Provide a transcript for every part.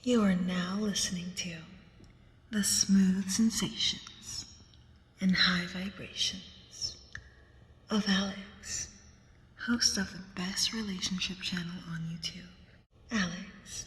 You are now listening to the smooth sensations and high vibrations of Alex, host of the best relationship channel on YouTube. Alex,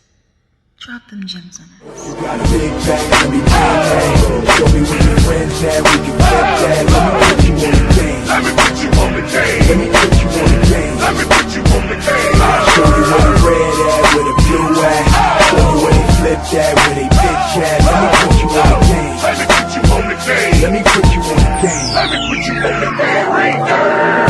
drop them gems on us. You got a big bag, let me bang. Show me where your friends at, we can flip that. Let me put you on the game. Let me put you on the game. Let me put you on the game. Let me put you on the game. Show you where the red at, where the blue at. Show you where they flip that, where they bitch at. Let me put you on the game. Let me put you on the game. Let me put you on the game. Let me put you on the game right there.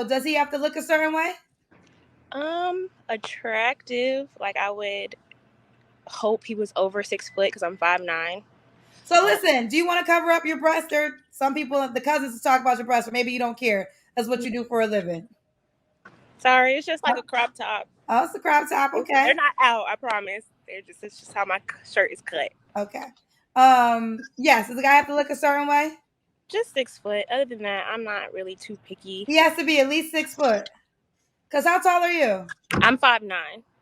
Does he have to look a certain way? Attractive. Like, I would hope he was over 6 foot because I'm 5'9". So listen, do you want to cover up your breast? Or some people, the cousins, talk about your breast, but maybe you don't care. That's what you do for a living. Sorry, it's just like a crop top. Oh, it's a crop top. Okay. They're not out, I promise. It's just how my shirt is cut. Okay. Yes. Does the guy have to look a certain way? Just 6 foot. Other than that, I'm not really too picky. He has to be at least 6 foot. Because how tall are you? I'm 5'9".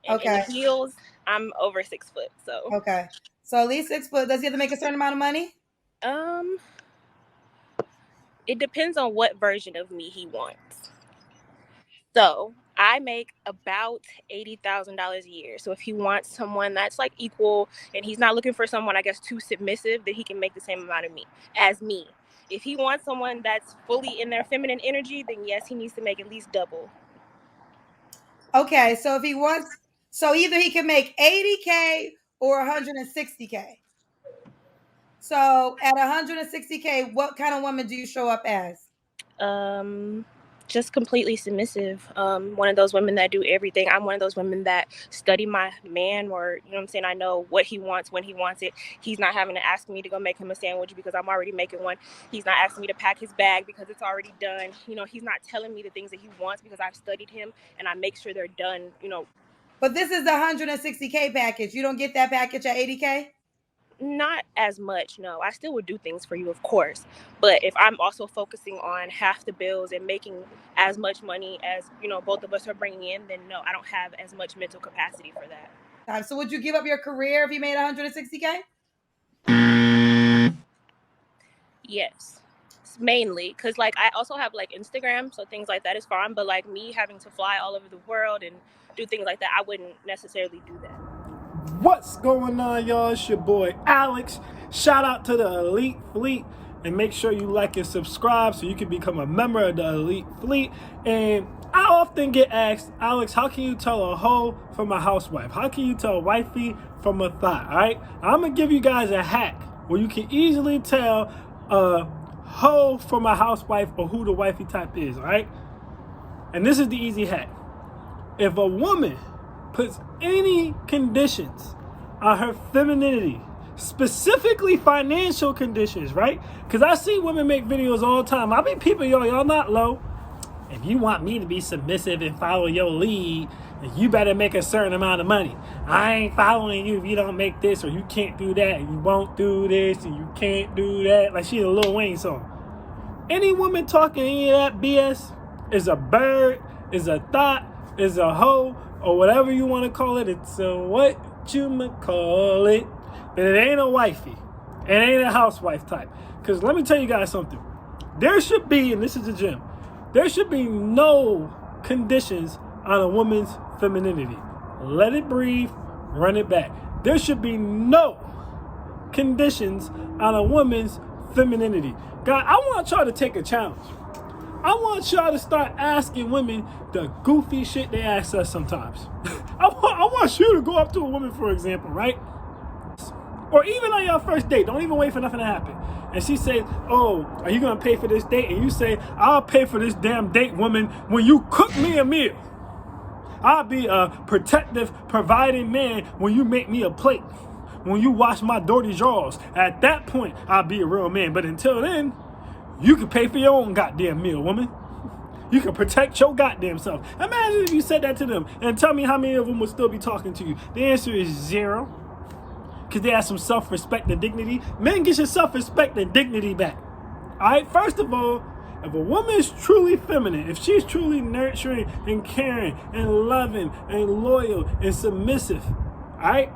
Okay. In heels, I'm over 6 foot. So. Okay. So at least 6 foot. Does he have to make a certain amount of money? It depends on what version of me he wants. So I make about $80,000 a year. So if he wants someone that's like equal and he's not looking for someone, I guess, too submissive, then he can make the same amount of as me. If he wants someone that's fully in their feminine energy, then yes, he needs to make at least double. Okay, so if he wants, so either he can make $80K or $160K. So at $160K, what kind of woman do you show up as? Just completely submissive. One of those women that do everything. I'm one of those women that study my man, or, you know what I'm saying? I know what he wants when he wants it. He's not having to ask me to go make him a sandwich because I'm already making one. He's not asking me to pack his bag because it's already done. You know, he's not telling me the things that he wants because I've studied him and I make sure they're done, you know. But this is the $160K package. You don't get that package at $80K? Not as much, no. I still would do things for you, of course. But if I'm also focusing on half the bills and making as much money as, you know, both of us are bringing in, then no, I don't have as much mental capacity for that. So would you give up your career if you made $160K? Yes, mainly. Because, like, I also have, like, Instagram, so things like that is fine. But, like, me having to fly all over the world and do things like that, I wouldn't necessarily do that. What's going on, y'all? It's your boy Alex. Shout out to the Elite Fleet, and make sure you like and subscribe so you can become a member of the Elite Fleet. And I often get asked, Alex, how can you tell a hoe from a housewife? How can you tell a wifey from a thot? All right, I'm gonna give you guys a hack where you can easily tell a hoe from a housewife or who the wifey type is. All right, and this is the easy hack. If a woman puts any conditions on her femininity, specifically financial conditions, right? Because I see women make videos all the time. I be peeping, y'all not low. If you want me to be submissive and follow your lead, you better make a certain amount of money. I ain't following you if you don't make this, or you can't do that, and you won't do this, and you can't do that. Like she a Lil Wayne song. Any woman talking any of that BS is a bird, is a thot, is a hoe, or whatever you want to call it. It's a what you call it. But it ain't a wifey. It ain't a housewife type. Because let me tell you guys something. There should be, and this is the gym, there should be no conditions on a woman's femininity. Let it breathe, run it back. There should be no conditions on a woman's femininity. God, I want y'all to take a challenge. I want y'all to start asking women the goofy shit they ask us sometimes. I want you to go up to a woman, for example, right? Or even on your first date, don't even wait for nothing to happen. And she says, oh, are you going to pay for this date? And you say, I'll pay for this damn date, woman, when you cook me a meal. I'll be a protective, providing man when you make me a plate. When you wash my dirty drawers. At that point, I'll be a real man. But until then, you can pay for your own goddamn meal, woman. You can protect your goddamn self. Imagine if you said that to them and tell me how many of them would still be talking to you. The answer is 0. Because they have some self-respect and dignity. Men, get your self-respect and dignity back. All right, first of all, if a woman is truly feminine, if she's truly nurturing and caring and loving and loyal and submissive, all right,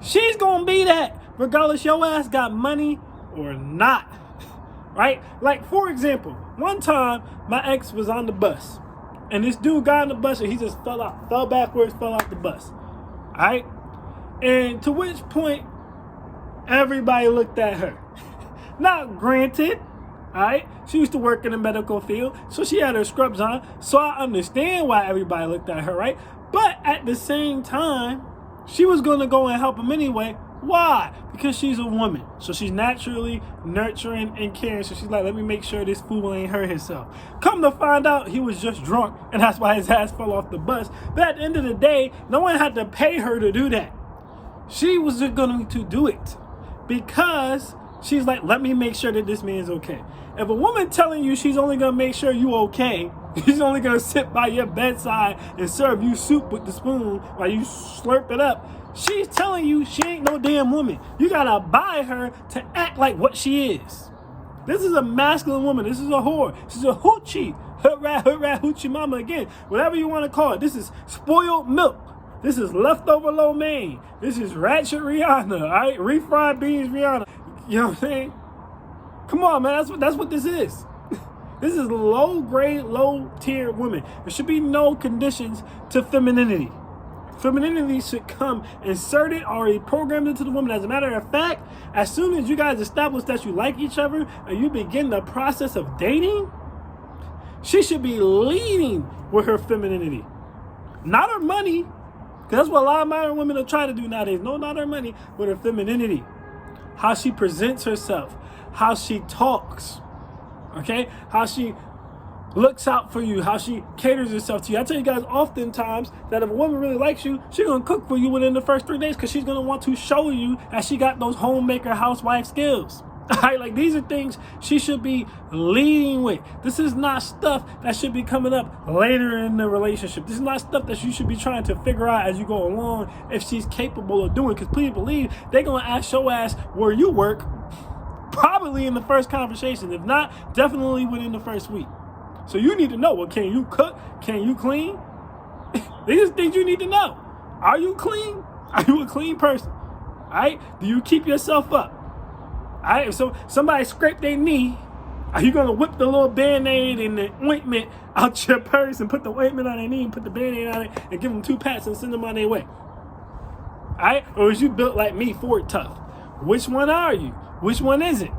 she's going to be that regardless your ass got money or not, right? Like, for example, one time my ex was on the bus and this dude got on the bus and he just fell backwards, fell off the bus, all right? And to which point, everybody looked at her. Now, granted, all right, she used to work in the medical field, so she had her scrubs on, so I understand why everybody looked at her, right? But at the same time, she was going to go and help him anyway. Why? Because she's a woman, so she's naturally nurturing and caring, so she's like, let me make sure this fool ain't hurt himself. Come to find out, he was just drunk, and that's why his ass fell off the bus. But at the end of the day, no one had to pay her to do that. She was just going to do it because she's like, let me make sure that this man's okay. If a woman telling you she's only going to make sure you okay, she's only going to sit by your bedside and serve you soup with the spoon while you slurp it up, she's telling you she ain't no damn woman. You got to buy her to act like what she is. This is a masculine woman. This is a whore. This is a hoochie. Hood rat, hoochie mama again. Whatever you want to call it. This is spoiled milk. This is leftover lo mein. This is ratchet Rihanna, all right? Refried beans Rihanna. You know what I'm saying? Come on, man. That's what this is. This is low grade, low tier women. There should be no conditions to femininity. Femininity should come inserted or programmed into the woman. As a matter of fact, as soon as you guys establish that you like each other and you begin the process of dating, she should be leading with her femininity, not her money. Because that's what a lot of modern women are trying to do nowadays. No, not her money, but her femininity. How she presents herself. How she talks. Okay? How she looks out for you. How she caters herself to you. I tell you guys oftentimes that if a woman really likes you, she's going to cook for you within the first 3 days because she's going to want to show you that she got those homemaker housewife skills. Right? Like, these are things she should be leading with. This is not stuff that should be coming up later in the relationship. This is not stuff that you should be trying to figure out as you go along if she's capable of doing. Because please believe they're going to ask your ass where you work probably in the first conversation. If not, definitely within the first week. So you need to know, well, can you cook? Can you clean? These are things you need to know. Are you clean? Are you a clean person? All right? Do you keep yourself up? All right, so somebody scraped their knee, are you going to whip the little Band-Aid and the ointment out your purse and put the ointment on their knee and put the Band-Aid on it and give them 2 pats and send them on their way? All right? Or is you built like me, Ford tough? Which one are you? Which one is it?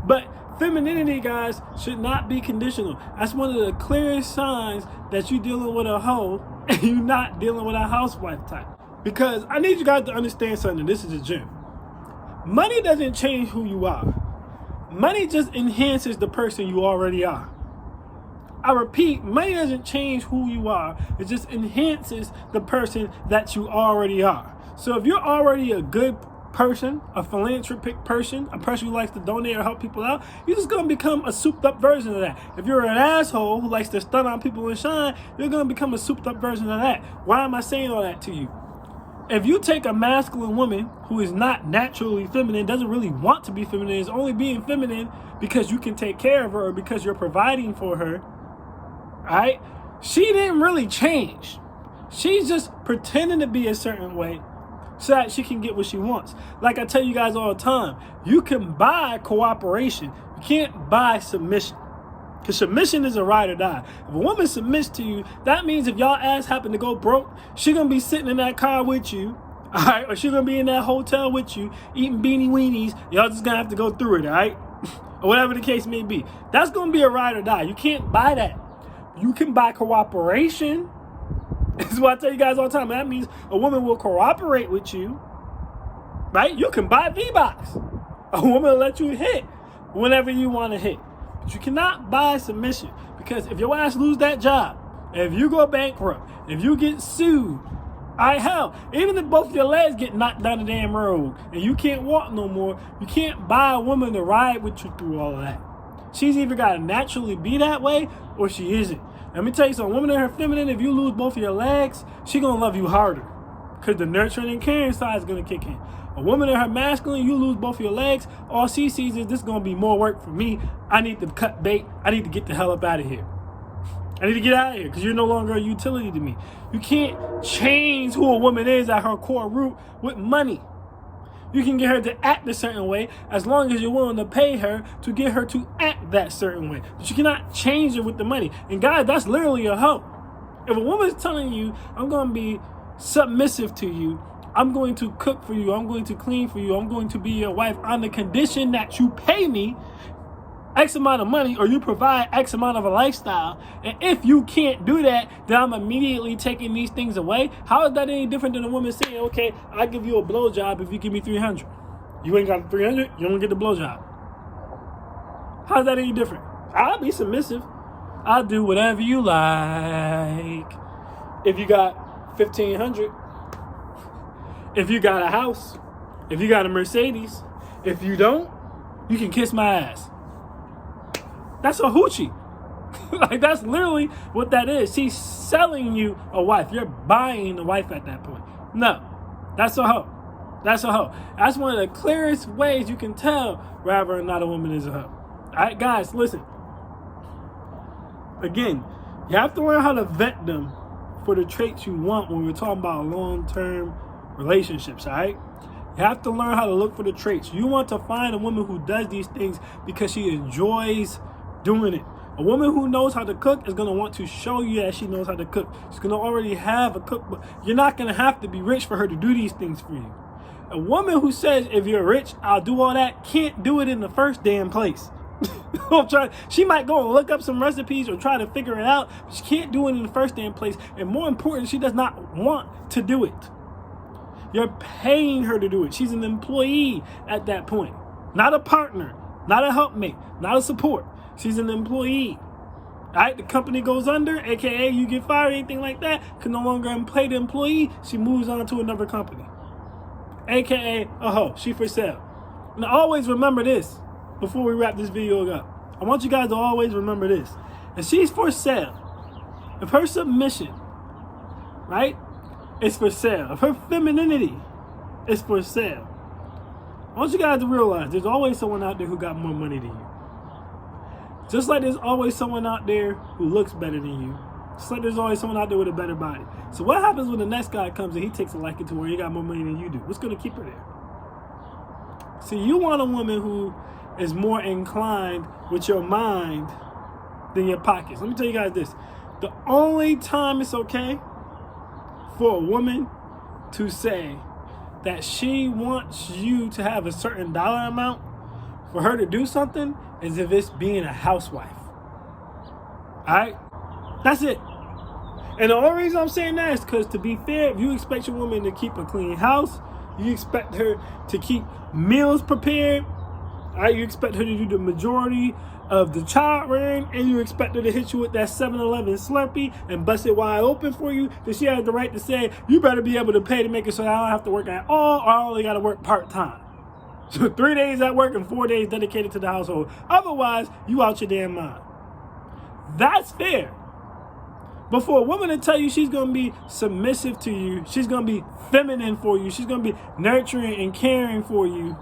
But femininity, guys, should not be conditional. That's one of the clearest signs that you're dealing with a hoe and you're not dealing with a housewife type. Because I need you guys to understand something. This is a gem. Money doesn't change who you are. Money just enhances the person you already are. I repeat, money doesn't change who you are. It just enhances the person that you already are. So if you're already a good person, a philanthropic person, a person who likes to donate or help people out, you're just going to become a souped up version of that. If you're an asshole who likes to stun on people and shine, you're going to become a souped up version of that. Why am I saying all that to you? If you take a masculine woman who is not naturally feminine, doesn't really want to be feminine, is only being feminine because you can take care of her or because you're providing for her, right? She didn't really change. She's just pretending to be a certain way so that she can get what she wants. Like I tell you guys all the time, you can buy cooperation. You can't buy submission. Because submission is a ride or die. If a woman submits to you, that means if y'all ass happen to go broke, she going to be sitting in that car with you, all right? Or she going to be in that hotel with you, eating beanie weenies. Y'all just going to have to go through it, all right? Or whatever the case may be. That's going to be a ride or die. You can't buy that. You can buy cooperation. This is what I tell you guys all the time. That means a woman will cooperate with you, right? You can buy V-Box. A woman will let you hit whenever you want to hit. But you cannot buy submission, because if your ass lose that job, if you go bankrupt, if you get sued, hell, even if both your legs get knocked down the damn road and you can't walk no more, you can't buy a woman to ride with you through all of that. She's either got to naturally be that way or she isn't. Let me tell you something. A woman in her feminine, if you lose both of your legs, she going to love you harder because the nurturing and caring side is going to kick in. A woman in her masculine, you lose both of your legs, all she sees is this is going to be more work for me. I need to cut bait. I need to get the hell up out of here. I need to get out of here because you're no longer a utility to me. You can't change who a woman is at her core root with money. You can get her to act a certain way as long as you're willing to pay her to get her to act that certain way. But you cannot change her with the money. And guys, that's literally a hoe. If a woman's telling you, I'm going to be submissive to you, I'm going to cook for you, I'm going to clean for you, I'm going to be your wife on the condition that you pay me X amount of money or you provide X amount of a lifestyle, and if you can't do that, then I'm immediately taking these things away. How is that any different than a woman saying, okay, I'll give you a blowjob if you give me 300? You ain't got 300, you don't get the blowjob. How's that any different? I'll be submissive. I'll do whatever you like. If you got 1,500, if you got a house, if you got a Mercedes, if you don't, you can kiss my ass. That's a hoochie. Like, that's literally what that is. She's selling you a wife. You're buying the wife at that point. No, that's a hoe. That's a hoe. That's one of the clearest ways you can tell whether or not a woman is a hoe. All right, guys, listen. Again, you have to learn how to vet them for the traits you want when we're talking about long-term relationships, all right? You have to learn how to look for the traits. You want to find a woman who does these things because she enjoys doing it. A woman who knows how to cook is going to want to show you that she knows how to cook. She's going to already have a cookbook. You're not going to have to be rich for her to do these things for you. A woman who says, if you're rich, I'll do all that, can't do it in the first damn place. She might go and look up some recipes or try to figure it out, but she can't do it in the first damn place. And more important, she does not want to do it. You're paying her to do it. She's an employee at that point. Not a partner, not a helpmate, not a support. She's an employee. All right, the company goes under, aka you get fired, anything like that, can no longer employ the employee. She moves on to another company, aka a hoe. She for sale. Now always remember this before we wrap this video up. I want you guys to always remember this. If she's for sale, if her submission, right, is for sale, if her femininity is for sale, I want you guys to realize there's always someone out there who got more money than you. Just like there's always someone out there who looks better than you. Just like there's always someone out there with a better body. So what happens when the next guy comes and he takes a liking to where he got more money than you do? What's going to keep her there? See, you want a woman who is more inclined with your mind than your pockets. Let me tell you guys this. The only time it's okay for a woman to say that she wants you to have a certain dollar amount for her to do something is if it's being a housewife. Alright? That's it. And the only reason I'm saying that is because, to be fair, if you expect your woman to keep a clean house, you expect her to keep meals prepared, alright, you expect her to do the majority of the child rearing, and you expect her to hit you with that 7-Eleven Slurpee and bust it wide open for you, then she has the right to say, you better be able to pay to make it so that I don't have to work at all, or I only got to work part-time. So 3 days at work and 4 days dedicated to the household. Otherwise, you out your damn mind. That's fair. But for a woman to tell you she's going to be submissive to you, she's going to be feminine for you, she's going to be nurturing and caring for you,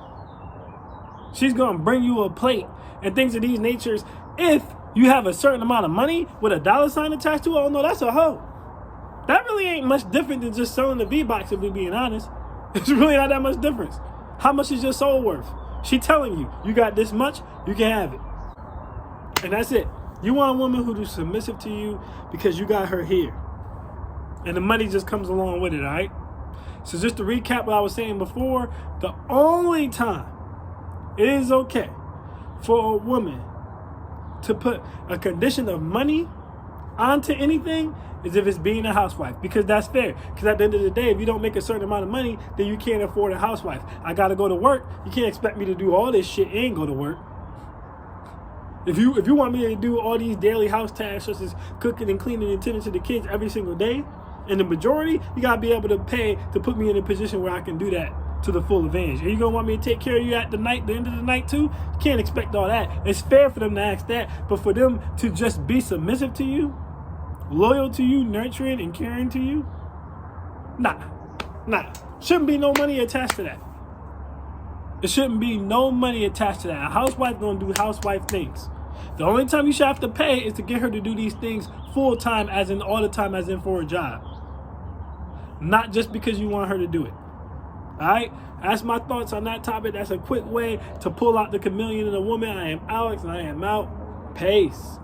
she's going to bring you a plate and things of these natures, if you have a certain amount of money with a dollar sign attached to it, oh no, that's a hoe. That really ain't much different than just selling the V-Box, if we're being honest. It's really not that much difference. How much is your soul worth? She telling you, you got this much, you can have it. And that's it. You want a woman who's submissive to you because you got her here. And the money just comes along with it, all right? So just to recap what I was saying before, the only time it is okay for a woman to put a condition of money onto anything is if it's being a housewife, because that's fair. Because at the end of the day, if you don't make a certain amount of money, then you can't afford a housewife. I gotta go to work. You can't expect me to do all this shit and go to work. If you want me to do all these daily house tasks such as cooking and cleaning and tending to the kids every single day, in the majority, you gotta be able to pay to put me in a position where I can do that to the full advantage. And you gonna want me to take care of you at the end of the night too? You can't expect all that. It's fair for them to ask that, but for them to just be submissive to you, loyal to you, nurturing and caring to you, nah. Shouldn't be no money attached to that. There shouldn't be no money attached to that. A housewife gonna do housewife things. The only time you should have to pay is to get her to do these things full time, as in all the time, as in for a job. Not just because you want her to do it. Alright? That's my thoughts on that topic. That's a quick way to pull out the chameleon in a woman. I am Alex and I am out. Peace.